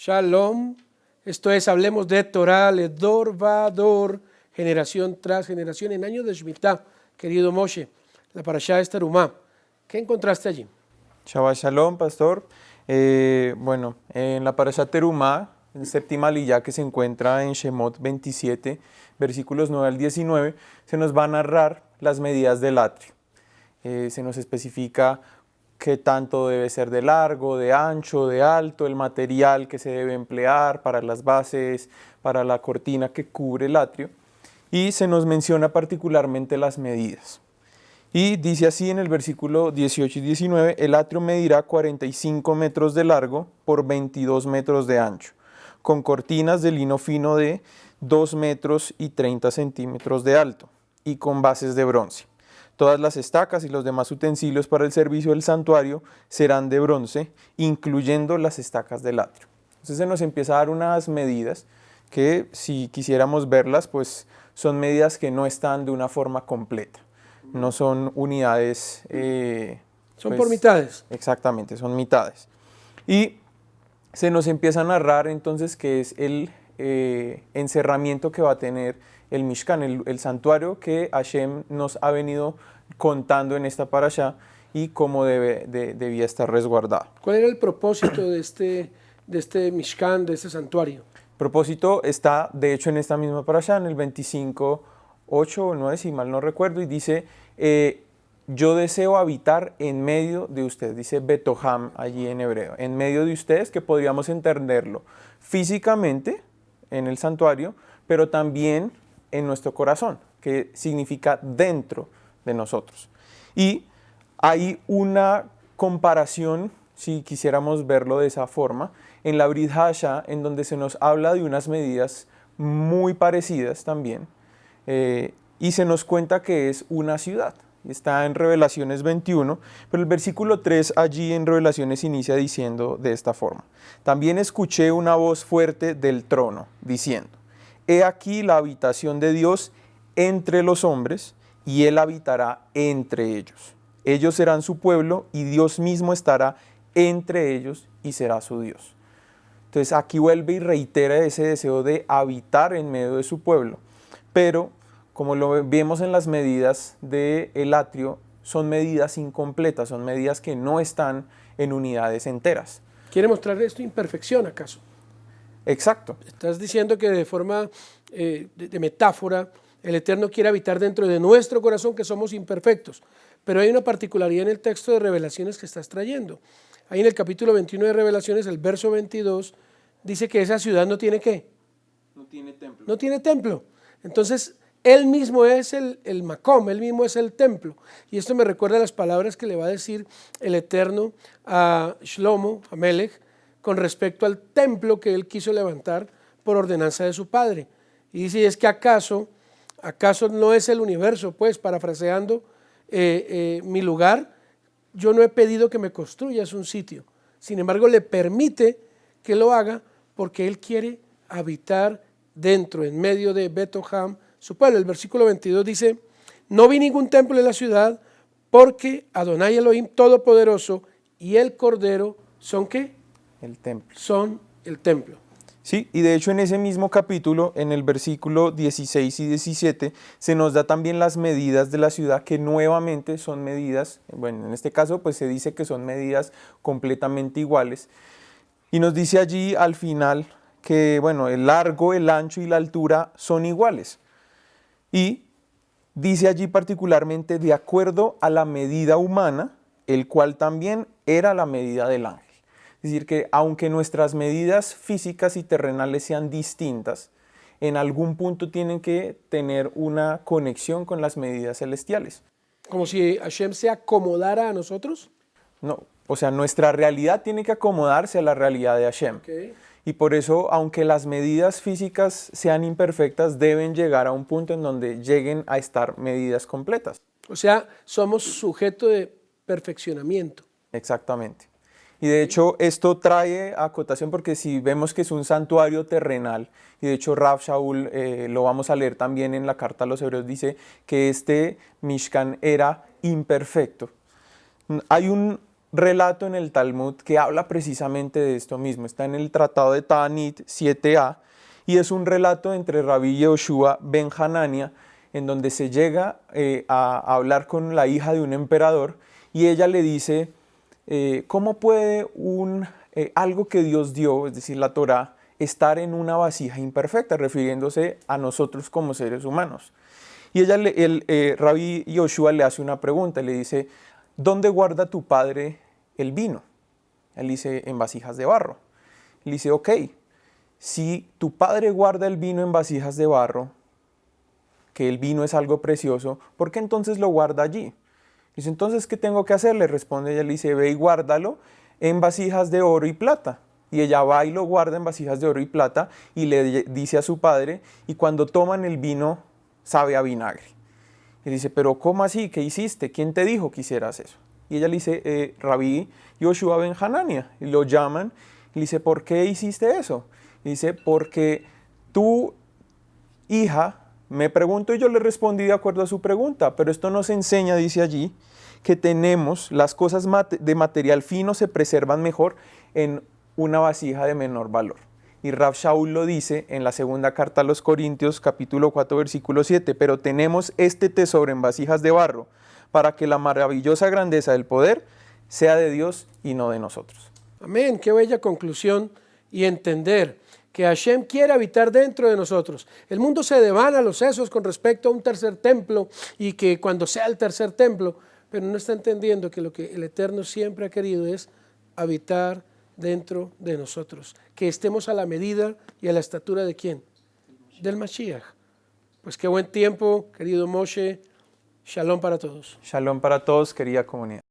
Shalom. Esto es, hablemos de Torah, Ledor Vador, generación tras generación, en año de Shemitah, querido Moshe, la parashá es Terumá. ¿Qué encontraste allí? Shabbat Shalom, pastor. Bueno, en la parashá Terumá, en séptima aliyá que se encuentra en Shemot 27, versículos 9 al 19, se nos va a narrar las medidas del atrio. Se nos especifica qué tanto debe ser de largo, de ancho, de alto, el material que se debe emplear para las bases, para la cortina que cubre el atrio, y se nos menciona particularmente las medidas. Y dice así en el versículo 18 y 19, el atrio medirá 45 metros de largo por 22 metros de ancho, con cortinas de lino fino de 2 metros y 30 centímetros de alto, y con bases de bronce. Todas las estacas y los demás utensilios para el servicio del santuario serán de bronce, incluyendo las estacas del atrio. Entonces se nos empieza a dar unas medidas que, si quisiéramos verlas, pues son medidas que no están de una forma completa. No son unidades... Son pues, por mitades. Exactamente, son mitades. Y se nos empieza a narrar entonces que es el encerramiento que va a tener el Mishkan, el santuario que Hashem nos ha venido contando en esta parashá y cómo debía estar resguardado. ¿Cuál era el propósito de este Mishkan, de este santuario? El propósito está, de hecho, en esta misma parashá, en el 25, 8 o 9, si mal no recuerdo, y dice, yo deseo habitar en medio de ustedes, dice Betoham allí en hebreo, en medio de ustedes, que podríamos entenderlo físicamente en el santuario, pero también en nuestro corazón, que significa dentro de nosotros. Y hay una comparación, si quisiéramos verlo de esa forma, en la Brit Hadashah, en donde se nos habla de unas medidas muy parecidas también, y se nos cuenta que es una ciudad. Está en Revelaciones 21, pero el versículo 3 allí en Revelaciones inicia diciendo de esta forma: también escuché una voz fuerte del trono, diciendo, he aquí la habitación de Dios entre los hombres, y Él habitará entre ellos. Ellos serán su pueblo, y Dios mismo estará entre ellos, y será su Dios. Entonces aquí vuelve y reitera ese deseo de habitar en medio de su pueblo, pero como lo vemos en las medidas del atrio, son medidas incompletas, son medidas que no están en unidades enteras. ¿Quiere mostrar esto imperfección acaso? Exacto. Estás diciendo que de forma de metáfora, el Eterno quiere habitar dentro de nuestro corazón, que somos imperfectos. Pero hay una particularidad en el texto de Revelaciones que estás trayendo. Ahí en el capítulo 21 de Revelaciones, el verso 22, dice que esa ciudad no tiene ¿qué? No tiene templo. No tiene templo. Entonces, Él mismo es el Macom, Él mismo es el templo. Y esto me recuerda a las palabras que le va a decir el Eterno a Shlomo, a Melech, con respecto al templo que él quiso levantar por ordenanza de su padre. Y dice, es que acaso no es el universo, pues, parafraseando mi lugar, yo no he pedido que me construyas un sitio. Sin embargo, le permite que lo haga porque él quiere habitar dentro, en medio de Betoham, su pueblo. El versículo 22 dice, no vi ningún templo en la ciudad porque Adonai Elohim Todopoderoso y el Cordero son ¿qué? El templo. Son el templo. Sí, y de hecho en ese mismo capítulo, en el versículo 16 y 17, se nos da también las medidas de la ciudad, que nuevamente son medidas, bueno, en este caso pues se dice que son medidas completamente iguales, y nos dice allí al final que, bueno, el largo, el ancho y la altura son iguales, y dice allí particularmente de acuerdo a la medida humana, el cual también era la medida del ángel. Es decir, que aunque nuestras medidas físicas y terrenales sean distintas, en algún punto tienen que tener una conexión con las medidas celestiales. Como si Hashem se acomodara a nosotros. No, o sea, nuestra realidad tiene que acomodarse a la realidad de Hashem. Okay. Y por eso, aunque las medidas físicas sean imperfectas, deben llegar a un punto en donde lleguen a estar medidas completas. O sea, somos sujeto de perfeccionamiento. Exactamente. Y de hecho esto trae acotación porque si vemos que es un santuario terrenal, y de hecho Rav Shaul, lo vamos a leer también en la carta a los Hebreos, dice que este Mishkan era imperfecto. Hay un relato en el Talmud que habla precisamente de esto mismo. Está en el Tratado de Ta'anit 7a y es un relato entre Rabí Yehoshua ben Hanania, en donde se llega a hablar con la hija de un emperador y ella le dice, ¿cómo puede algo que Dios dio, es decir, la Torá, estar en una vasija imperfecta, refiriéndose a nosotros como seres humanos? Y Rabí Yehoshua le hace una pregunta, le dice, ¿dónde guarda tu padre el vino? Él dice, en vasijas de barro. Él dice, ok, si tu padre guarda el vino en vasijas de barro, que el vino es algo precioso, ¿por qué entonces lo guarda allí? Dice, entonces, ¿qué tengo que hacer? Le responde ella, le dice, ve y guárdalo en vasijas de oro y plata. Y ella va y lo guarda en vasijas de oro y plata y le dice a su padre, y cuando toman el vino, sabe a vinagre. Y dice, pero ¿cómo así? ¿Qué hiciste? ¿Quién te dijo que hicieras eso? Y ella le dice, Rabí Yehoshua ben Hanania. Y lo llaman y le dice, ¿por qué hiciste eso? Y dice, porque tu hija me preguntó y yo le respondí de acuerdo a su pregunta. Pero esto nos enseña, dice allí, que las cosas de material fino se preservan mejor en una vasija de menor valor. Y Rav Shaul lo dice en la segunda carta a los Corintios, capítulo 4, versículo 7, pero tenemos este tesoro en vasijas de barro, para que la maravillosa grandeza del poder sea de Dios y no de nosotros. Amén, qué bella conclusión y entender que Hashem quiere habitar dentro de nosotros. El mundo se devana a los sesos con respecto a un tercer templo y que cuando sea el tercer templo, pero no está entendiendo que lo que el Eterno siempre ha querido es habitar dentro de nosotros, que estemos a la medida y a la estatura de ¿quién? Del Mashiach. Pues qué buen tiempo, querido Moshe. Shalom para todos. Shalom para todos, querida comunidad.